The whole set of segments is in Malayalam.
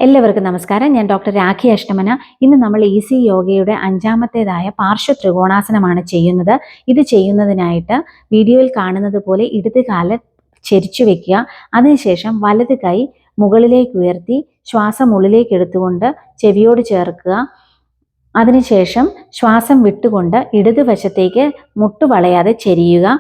എല്ലാവർക്കും നമസ്കാരം. ഞാൻ ഡോക്ടർ രാഖി അഷ്ടമന. ഇന്ന് നമ്മൾ ഈസി യോഗയുടെ അഞ്ചാമത്തേതായ പാർശ്വ ത്രികോണാസനമാണ് ചെയ്യുന്നത്. ഇത് ചെയ്യുന്നതിനായിട്ട് വീഡിയോയിൽ കാണുന്നത് പോലെ ഇടത് കാല് ചെരിച്ചു വെക്കുക. അതിനുശേഷം വലത് കൈ മുകളിലേക്ക് ഉയർത്തി ശ്വാസം ഉള്ളിലേക്ക് എടുത്തുകൊണ്ട് ചെവിയോട് ചേർക്കുക. അതിനുശേഷം ശ്വാസം വിട്ടുകൊണ്ട് ഇടതുവശത്തേക്ക് മുട്ടുവളയാതെ ചെരിയുക.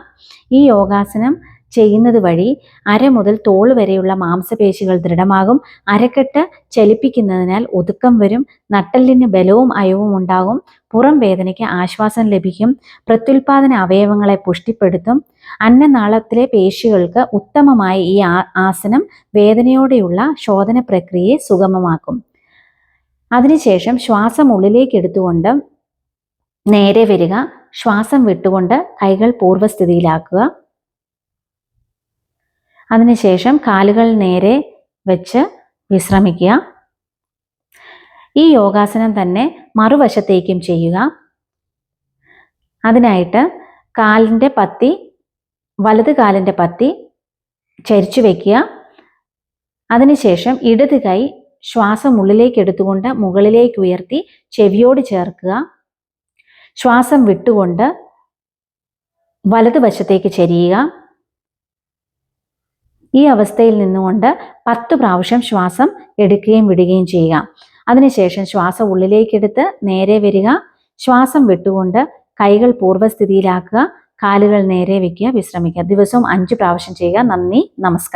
ഈ യോഗാസനം ചെയ്യുന്നത് വഴി അര മുതൽ തോൾ വരെയുള്ള മാംസപേശികൾ ദൃഢമാകും. അരക്കെട്ട് ചലിപ്പിക്കുന്നതിനാൽ ഒതുക്കം വരും. നട്ടെല്ലിന് ബലവും അയവും ഉണ്ടാകും. പുറം വേദനയ്ക്ക് ആശ്വാസം ലഭിക്കും. പ്രത്യുൽപാദന അവയവങ്ങളെ പുഷ്ടിപ്പെടുത്തും. അന്നനാളത്തിലെ പേശികൾക്ക് ഉത്തമമായ ഈ ആസനം വേദനയോടെയുള്ള ശോധന പ്രക്രിയയെ സുഗമമാക്കും. അതിനുശേഷം ശ്വാസം ഉള്ളിലേക്ക് എടുത്തുകൊണ്ട് നേരെ വരിക. ശ്വാസം വിട്ടുകൊണ്ട് കൈകൾ പൂർവ്വസ്ഥിതിയിലാക്കുക. അതിനുശേഷം കാലുകൾ നേരെ വെച്ച് വിശ്രമിക്കുക. ഈ യോഗാസനം തന്നെ മറുവശത്തേക്കും ചെയ്യുക. അതിനായിട്ട് കാലിൻ്റെ പത്തി, വലത് കാലിൻ്റെ പത്തി ചരിച്ചു വയ്ക്കുക. അതിനുശേഷം ഇടത് കൈ ശ്വാസം ഉള്ളിലേക്ക് എടുത്തുകൊണ്ട് മുകളിലേക്ക് ഉയർത്തി ചെവിയോട് ചേർക്കുക. ശ്വാസം വിട്ടുകൊണ്ട് വലതുവശത്തേക്ക് ചെരിയുക. ഈ അവസ്ഥയിൽ നിന്നുകൊണ്ട് 10 പ്രാവശ്യം ശ്വാസം എടുക്കുകയും വിടുകയും ചെയ്യുക. അതിനുശേഷം ശ്വാസം ഉള്ളിലേക്കെടുത്ത് നേരെ വരിക. ശ്വാസം വിട്ടുകൊണ്ട് കൈകൾ പൂർവ്വസ്ഥിതിയിലാക്കുക. കാലുകൾ നേരെ വയ്ക്കുക, വിശ്രമിക്കുക. ദിവസവും 5 പ്രാവശ്യം ചെയ്യുക. നന്ദി, നമസ്കാരം.